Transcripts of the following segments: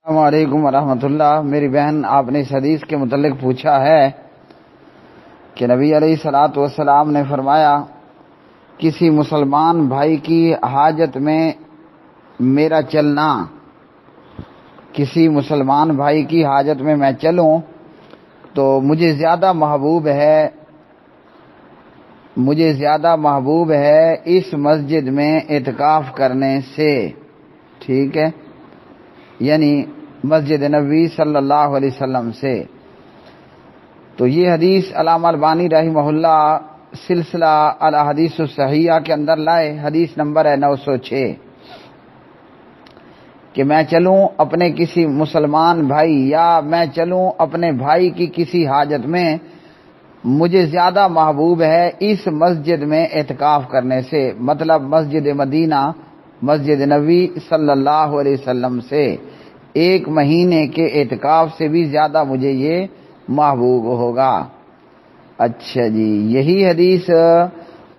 السلام علیکم ورحمۃ اللہ۔ میری بہن، آپ نے اس حدیث کے متعلق پوچھا ہے کہ نبی علیہ الصلوۃ والسلام نے فرمایا کسی مسلمان بھائی کی حاجت میں میرا چلنا، کسی مسلمان بھائی کی حاجت میں میں چلوں تو مجھے زیادہ محبوب ہے اس مسجد میں اعتکاف کرنے سے، ٹھیک ہے، یعنی مسجد نبوی صلی اللہ علیہ وسلم سے۔ تو یہ حدیث علامہ البانی رحمہ اللہ سلسلہ الاحادیث الصحیحہ کے اندر لائے، حدیث نمبر ہے 906، کہ میں چلوں اپنے کسی مسلمان بھائی یا میں چلوں اپنے بھائی کی کسی حاجت میں، مجھے زیادہ محبوب ہے اس مسجد میں اعتکاف کرنے سے، مطلب مسجد مدینہ، مسجد نبوی صلی اللہ علیہ وسلم سے، ایک مہینے کے اعتکاف سے بھی زیادہ مجھے یہ محبوب ہوگا۔ اچھا جی، یہی حدیث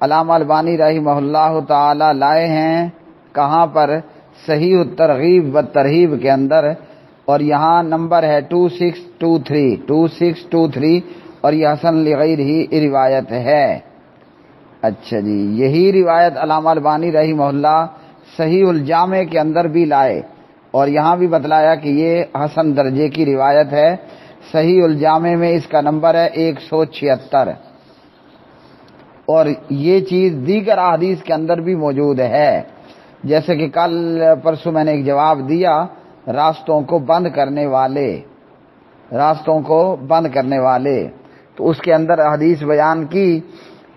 علامہ البانی رحمہ اللہ تعالی لائے ہیں، کہاں پر؟ صحیح الترغیب والترہیب کے اندر، اور یہاں نمبر ہے 2623 اور یہ حسن لغیر ہی روایت ہے۔ اچھا جی، یہی روایت علامہ البانی رحمہ اللہ صحیح الجامع کے اندر بھی لائے، اور یہاں بھی بتلایا کہ یہ حسن درجے کی روایت ہے۔ صحیح الجامع میں اس کا نمبر ہے 176، اور یہ چیز دیگر احادیث کے اندر بھی موجود ہے، جیسے کہ کل پرسوں میں نے ایک جواب دیا، راستوں کو بند کرنے والے، تو اس کے اندر حدیث بیان کی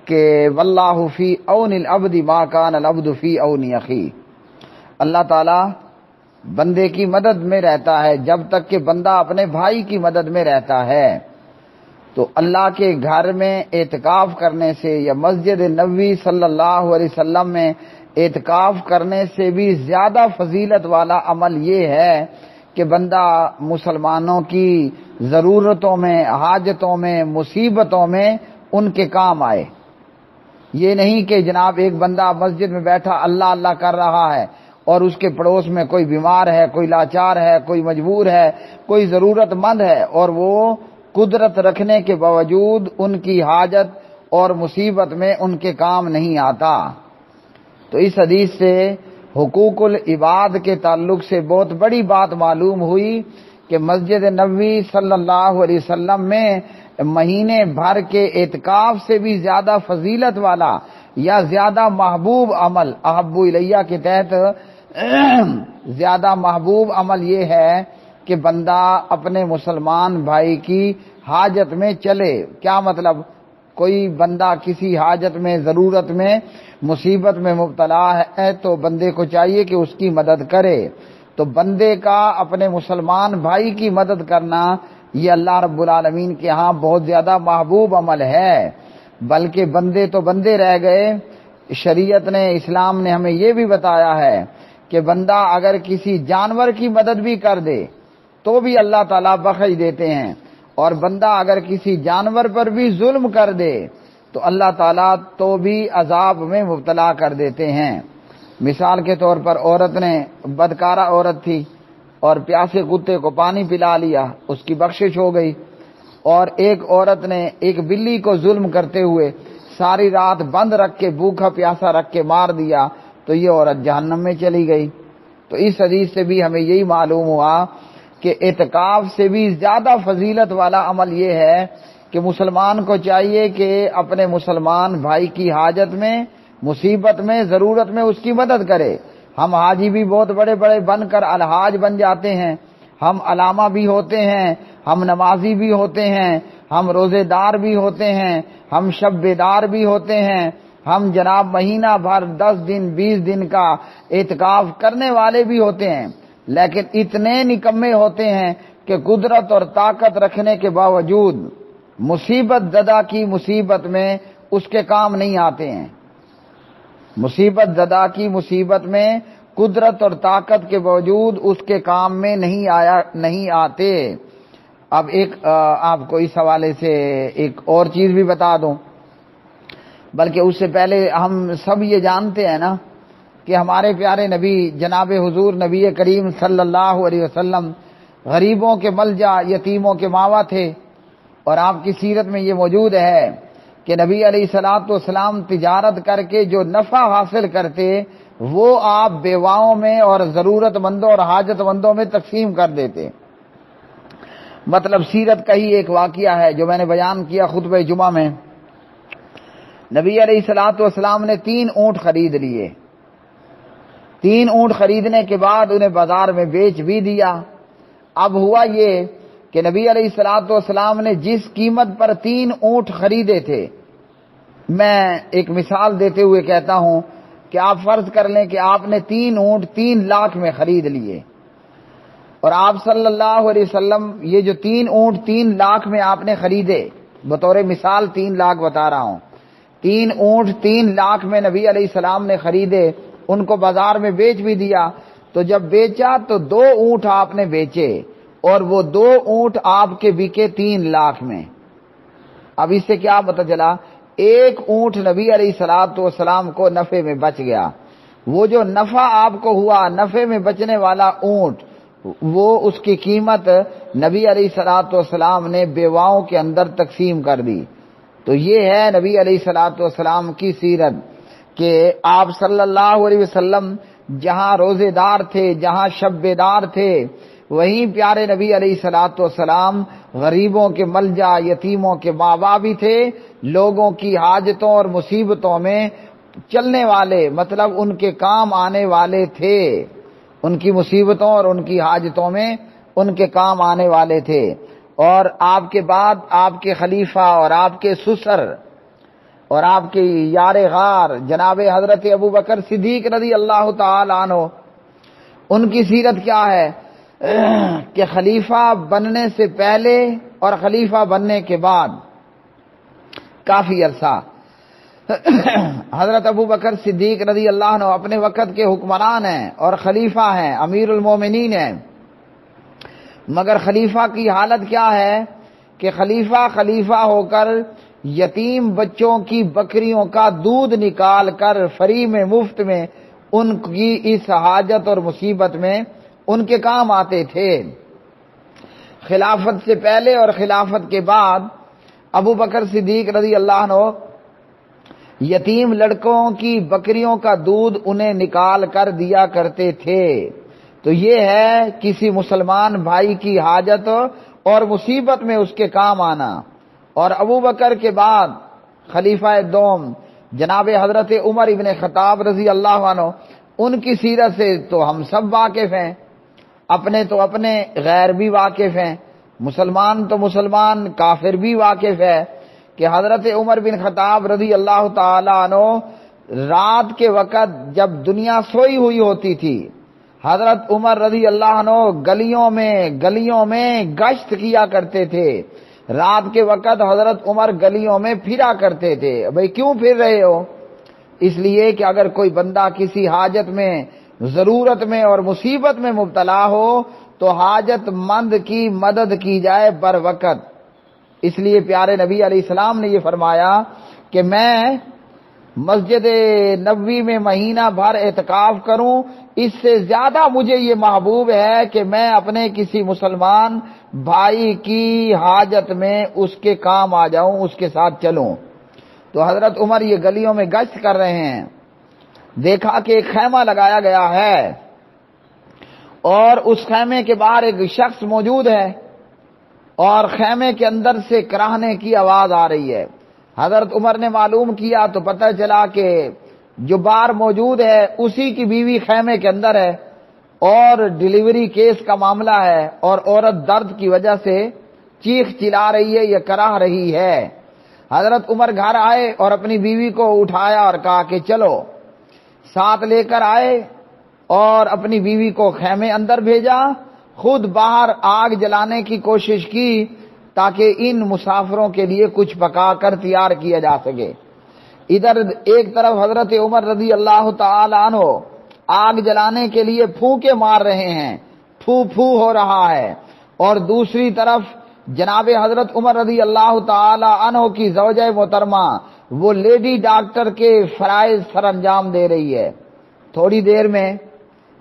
کہ واللہ فی اون العبد ما کان العبد فی اون اخی، اللہ تعالی بندے کی مدد میں رہتا ہے جب تک کہ بندہ اپنے بھائی کی مدد میں رہتا ہے۔ تو اللہ کے گھر میں اعتکاف کرنے سے یا مسجد نبوی صلی اللہ علیہ وسلم میں اعتکاف کرنے سے بھی زیادہ فضیلت والا عمل یہ ہے کہ بندہ مسلمانوں کی ضرورتوں میں، حاجتوں میں، مصیبتوں میں ان کے کام آئے۔ یہ نہیں کہ جناب ایک بندہ مسجد میں بیٹھا اللہ اللہ کر رہا ہے اور اس کے پڑوس میں کوئی بیمار ہے، کوئی لاچار ہے، کوئی مجبور ہے، کوئی ضرورت مند ہے، اور وہ قدرت رکھنے کے باوجود ان کی حاجت اور مصیبت میں ان کے کام نہیں آتا۔ تو اس حدیث سے حقوق العباد کے تعلق سے بہت بڑی بات معلوم ہوئی کہ مسجد نبوی صلی اللہ علیہ وسلم میں مہینے بھر کے اعتکاف سے بھی زیادہ فضیلت والا یا زیادہ محبوب عمل، احب الیہ کے تحت زیادہ محبوب عمل یہ ہے کہ بندہ اپنے مسلمان بھائی کی حاجت میں چلے۔ کیا مطلب؟ کوئی بندہ کسی حاجت میں، ضرورت میں، مصیبت میں مبتلا ہے تو بندے کو چاہیے کہ اس کی مدد کرے۔ تو بندے کا اپنے مسلمان بھائی کی مدد کرنا یہ اللہ رب العالمین کے ہاں بہت زیادہ محبوب عمل ہے، بلکہ بندے تو بندے رہ گئے، شریعت نے، اسلام نے ہمیں یہ بھی بتایا ہے کہ بندہ اگر کسی جانور کی مدد بھی کر دے تو بھی اللہ تعالیٰ بخش دیتے ہیں، اور بندہ اگر کسی جانور پر بھی ظلم کر دے تو اللہ تعالیٰ تو بھی عذاب میں مبتلا کر دیتے ہیں۔ مثال کے طور پر عورت نے، بدکارہ عورت تھی اور پیاسے کتے کو پانی پلا لیا، اس کی بخشش ہو گئی، اور ایک عورت نے ایک بلی کو ظلم کرتے ہوئے ساری رات بند رکھ کے، بھوکا پیاسا رکھ کے مار دیا، تو یہ عورت جہنم میں چلی گئی۔ تو اس حدیث سے بھی ہمیں یہی معلوم ہوا کہ اعتکاف سے بھی زیادہ فضیلت والا عمل یہ ہے کہ مسلمان کو چاہیے کہ اپنے مسلمان بھائی کی حاجت میں، مصیبت میں، ضرورت میں اس کی مدد کرے۔ ہم حاجی بھی بہت بڑے بڑے بن کر الحاج بن جاتے ہیں، ہم علامہ بھی ہوتے ہیں، ہم نمازی بھی ہوتے ہیں، ہم روزے دار بھی ہوتے ہیں، ہم شب بیدار بھی ہوتے ہیں، ہم جناب مہینہ بھر 10 دن 20 دن کا اعتکاف کرنے والے بھی ہوتے ہیں، لیکن اتنے نکمے ہوتے ہیں کہ قدرت اور طاقت رکھنے کے باوجود مصیبت زدہ کی مصیبت میں اس کے کام نہیں آتے ہیں۔ مصیبت زدہ کی مصیبت میں قدرت اور طاقت کے باوجود اس کے کام میں نہیں آتے۔ اب ایک آپ کو اس حوالے سے ایک اور چیز بھی بتا دوں، بلکہ اس سے پہلے ہم سب یہ جانتے ہیں نا کہ ہمارے پیارے نبی جناب حضور نبی کریم صلی اللہ علیہ وسلم غریبوں کے ملجا، یتیموں کے ماوا تھے. اور آپ کی سیرت میں یہ موجود ہے کہ نبی علیہ الصلوۃ والسلام تجارت کر کے جو نفع حاصل کرتے وہ آپ بیواؤں میں اور ضرورت مندوں اور حاجت مندوں میں تقسیم کر دیتے. مطلب سیرت کا ہی ایک واقعہ ہے جو میں نے بیان کیا خطبہ جمعہ میں. نبی علیہ الصلوۃ والسلام نے 3 اونٹ خرید لیے. 3 اونٹ خریدنے کے بعد انہیں بازار میں بیچ بھی دیا. اب ہوا یہ کہ نبی علیہ الصلوۃ والسلام نے جس قیمت پر 3 اونٹ خریدے تھے، میں ایک مثال دیتے ہوئے کہتا ہوں کہ آپ فرض کر لیں کہ آپ نے 3 اونٹ 3 لاکھ میں خرید لیے، اور آپ صلی اللہ علیہ وسلم یہ جو 3 اونٹ 3 لاکھ میں آپ نے خریدے، بطور مثال 3 لاکھ بتا رہا ہوں، 3 اونٹ 3 لاکھ میں نبی علیہ السلام نے خریدے، ان کو بازار میں بیچ بھی دیا. تو جب بیچا تو 2 اونٹ آپ نے بیچے اور وہ 2 اونٹ آپ کے بکے 3 لاکھ میں. اب اس سے کیا پتہ چلا؟ 1 اونٹ نبی علیہ الصلوۃ والسلام کو نفع میں بچ گیا. وہ جو نفع آپ کو ہوا، نفع میں بچنے والا اونٹ، وہ اس کی قیمت نبی علیہ الصلوۃ والسلام نے بیواؤں کے اندر تقسیم کر دی. تو یہ ہے نبی علیہ الصلوۃ والسلام کی سیرت کہ آپ صلی اللہ علیہ وسلم جہاں روزے دار تھے، جہاں شب بیدار تھے، وہیں پیارے نبی علیہ الصلوۃ والسلام غریبوں کے ملجا، یتیموں کے ماں باپ بھی تھے، لوگوں کی حاجتوں اور مصیبتوں میں چلنے والے، مطلب ان کے کام آنے والے تھے، ان کی مصیبتوں اور ان کی حاجتوں میں ان کے کام آنے والے تھے. اور آپ کے بعد آپ کے خلیفہ اور آپ کے سسر اور آپ کے یار غار جناب حضرت ابوبکر صدیق رضی اللہ تعالی عنہ، ان کی سیرت کیا ہے کہ خلیفہ بننے سے پہلے اور خلیفہ بننے کے بعد کافی عرصہ حضرت ابوبکر صدیق رضی اللہ عنہ اپنے وقت کے حکمران ہیں اور خلیفہ ہیں، امیر المومنین ہیں. مگر خلیفہ کی حالت کیا ہے کہ خلیفہ ہو کر یتیم بچوں کی بکریوں کا دودھ نکال کر فری میں، مفت میں ان کی اس حاجت اور مصیبت میں ان کے کام آتے تھے. خلافت سے پہلے اور خلافت کے بعد ابوبکر صدیق رضی اللہ عنہ یتیم لڑکوں کی بکریوں کا دودھ انہیں نکال کر دیا کرتے تھے. تو یہ ہے کسی مسلمان بھائی کی حاجت اور مصیبت میں اس کے کام آنا. اور ابوبکر کے بعد خلیفہ دوم جناب حضرت عمر ابن خطاب رضی اللہ عنہ، ان کی سیرت سے تو ہم سب واقف ہیں، اپنے تو اپنے، غیر بھی واقف ہیں، مسلمان تو مسلمان، کافر بھی واقف ہے کہ حضرت عمر بن خطاب رضی اللہ تعالی عنہ رات کے وقت جب دنیا سوئی ہوئی ہوتی تھی، حضرت عمر رضی اللہ عنہ گلیوں میں گشت کیا کرتے تھے. رات کے وقت حضرت عمر گلیوں میں پھرا کرتے تھے. بھئی کیوں پھر رہے ہو؟ اس لیے کہ اگر کوئی بندہ کسی حاجت میں، ضرورت میں اور مصیبت میں مبتلا ہو تو حاجت مند کی مدد کی جائے بر وقت. اس لیے پیارے نبی علیہ السلام نے یہ فرمایا کہ میں مسجد نبوی میں مہینہ بھر اعتکاف کروں، اس سے زیادہ مجھے یہ محبوب ہے کہ میں اپنے کسی مسلمان بھائی کی حاجت میں اس کے کام آ جاؤں، اس کے ساتھ چلوں. تو حضرت عمر یہ گلیوں میں گشت کر رہے ہیں، دیکھا کہ ایک خیمہ لگایا گیا ہے اور اس خیمے کے باہر ایک شخص موجود ہے اور خیمے کے اندر سے کراہنے کی آواز آ رہی ہے. حضرت عمر نے معلوم کیا تو پتہ چلا کہ جو باہر موجود ہے اسی کی بیوی خیمے کے اندر ہے اور ڈیلیوری کیس کا معاملہ ہے، اور عورت درد کی وجہ سے چیخ چلا رہی ہے یا کراہ رہی ہے. حضرت عمر گھر آئے اور اپنی بیوی کو اٹھایا اور کہا کہ چلو، ساتھ لے کر آئے اور اپنی بیوی کو خیمے اندر بھیجا، خود باہر آگ جلانے کی کوشش کی تاکہ ان مسافروں کے لیے کچھ پکا کر تیار کیا جا سکے. ادھر ایک طرف حضرت عمر رضی اللہ تعالی عنہ آگ جلانے کے لیے پھونکے مار رہے ہیں، پھو پھو ہو رہا ہے، اور دوسری طرف جناب حضرت عمر رضی اللہ تعالی عنہ کی زوجہ محترمہ وہ لیڈی ڈاکٹر کے فرائض سر انجام دے رہی ہے. تھوڑی دیر میں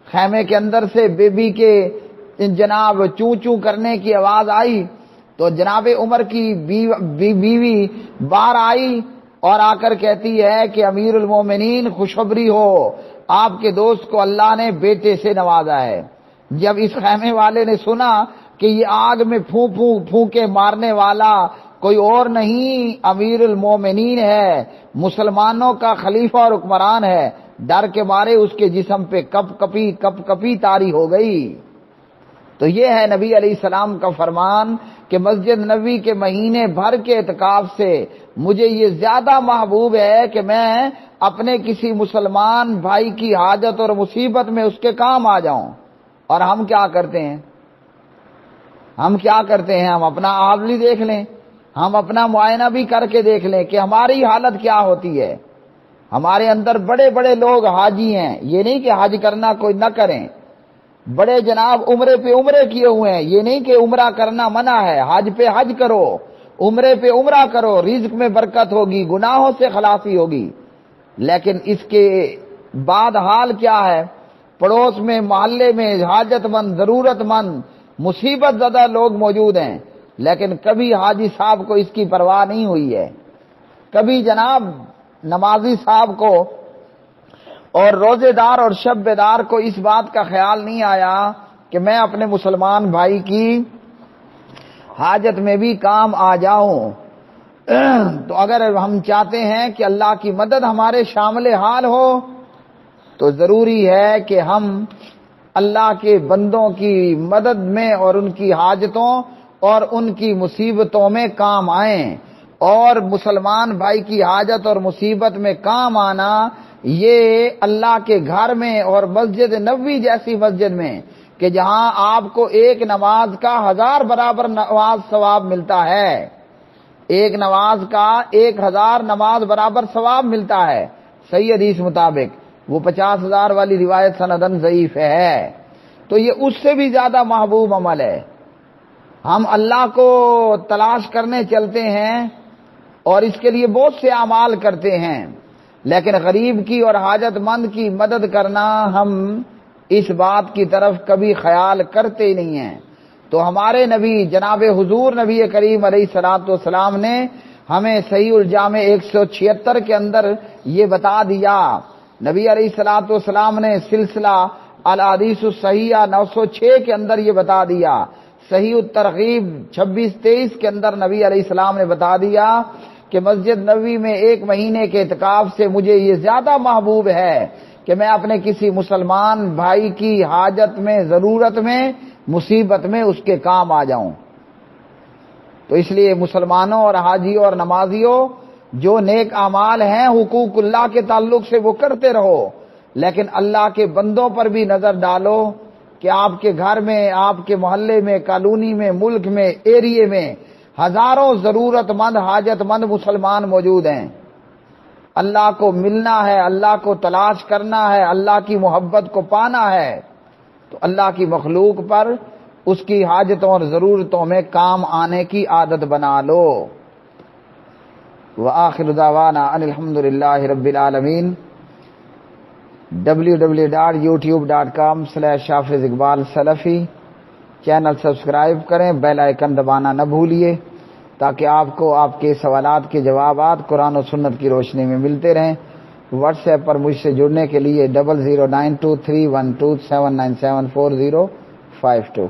خیمے کے اندر سے بیبی کے جناب چوں چوں کرنے کی آواز آئی تو جناب عمر کی بیوی باہر آئی اور آ کر کہتی ہے کہ امیر المومنین خوشخبری ہو، آپ کے دوست کو اللہ نے بیٹے سے نوازا ہے۔ جب اس خیمے والے نے سنا کہ یہ آگ میں پھونکے مارنے والا کوئی اور نہیں امیر المومنین ہے، مسلمانوں کا خلیفہ اور حکمران ہے، ڈر کے مارے اس کے جسم پہ کپ کپی طاری ہو گئی۔ تو یہ ہے نبی علیہ السلام کا فرمان کہ مسجد نبوی کے مہینے بھر کے اعتکاف سے مجھے یہ زیادہ محبوب ہے کہ میں اپنے کسی مسلمان بھائی کی حاجت اور مصیبت میں اس کے کام آ جاؤں۔ اور ہم کیا کرتے ہیں؟ ہم اپنا حال دیکھ لیں، ہم اپنا معائنہ بھی کر کے دیکھ لیں کہ ہماری حالت کیا ہوتی ہے۔ ہمارے اندر بڑے بڑے لوگ حاجی ہیں، یہ نہیں کہ حج کرنا کوئی نہ کریں، بڑے جناب عمرے پہ عمرے کیے ہوئے ہیں، یہ نہیں کہ عمرہ کرنا منع ہے، حج پہ حج کرو، عمرے پہ عمرہ کرو، رزق میں برکت ہوگی، گناہوں سے خلاصی ہوگی۔ لیکن اس کے بعد حال کیا ہے؟ پڑوس میں، محلے میں حاجت مند، ضرورت مند، مصیبت زدہ لوگ موجود ہیں، لیکن کبھی حاجی صاحب کو اس کی پرواہ نہیں ہوئی ہے، کبھی جناب نمازی صاحب کو اور روزے دار اور شب بیدار کو اس بات کا خیال نہیں آیا کہ میں اپنے مسلمان بھائی کی حاجت میں بھی کام آ جاؤں۔ تو اگر ہم چاہتے ہیں کہ اللہ کی مدد ہمارے شامل حال ہو تو ضروری ہے کہ ہم اللہ کے بندوں کی مدد میں اور ان کی حاجتوں اور ان کی مصیبتوں میں کام آئیں۔ اور مسلمان بھائی کی حاجت اور مصیبت میں کام آنا یہ اللہ کے گھر میں اور مسجد نبوی جیسی مسجد میں کہ جہاں آپ کو ایک نماز کا 1000 برابر نماز ثواب ملتا ہے، ایک نماز کا 1000 نماز برابر ثواب ملتا ہے صحیح حدیث مطابق، وہ 50,000 والی روایت سندن ضعیف ہے، تو یہ اس سے بھی زیادہ محبوب عمل ہے۔ ہم اللہ کو تلاش کرنے چلتے ہیں اور اس کے لیے بہت سے اعمال کرتے ہیں، لیکن غریب کی اور حاجت مند کی مدد کرنا ہم اس بات کی طرف کبھی خیال کرتے ہی نہیں ہیں۔ تو ہمارے نبی جناب حضور نبی کریم علیہ الصلوۃ والسلام نے ہمیں صحیح الجامع 176 کے اندر یہ بتا دیا، نبی علیہ الصلوۃ والسلام نے سلسلہ الاحادیث الصحیحہ 906 کے اندر یہ بتا دیا، صحیح الترغیب 26-23 کے اندر نبی علیہ السلام نے بتا دیا کہ مسجد نبوی میں 1 مہینے کے اعتکاف سے مجھے یہ زیادہ محبوب ہے کہ میں اپنے کسی مسلمان بھائی کی حاجت میں، ضرورت میں، مصیبت میں اس کے کام آ جاؤں۔ تو اس لیے مسلمانوں اور حاجیوں اور نمازیوں جو نیک اعمال ہیں حقوق اللہ کے تعلق سے وہ کرتے رہو، لیکن اللہ کے بندوں پر بھی نظر ڈالو کہ آپ کے گھر میں، آپ کے محلے میں، کالونی میں، ملک میں، ایریے میں ہزاروں ضرورت مند، حاجت مند مسلمان موجود ہیں۔ اللہ کو ملنا ہے، اللہ کو تلاش کرنا ہے، اللہ کی محبت کو پانا ہے، تو اللہ کی مخلوق پر اس کی حاجتوں اور ضرورتوں میں کام آنے کی عادت بنا لو۔ وآخر دعوانا ان الحمدللہ رب العالمین۔ www.youtube.com/حافظ اقبال سلفی چینل سبسکرائب کریں، بیل آئیکن دبانا نہ بھولیے تاکہ آپ کو آپ کے سوالات کے جوابات قرآن و سنت کی روشنی میں ملتے رہیں۔ واٹس ایپ پر مجھ سے جڑنے کے لیے 00923127974052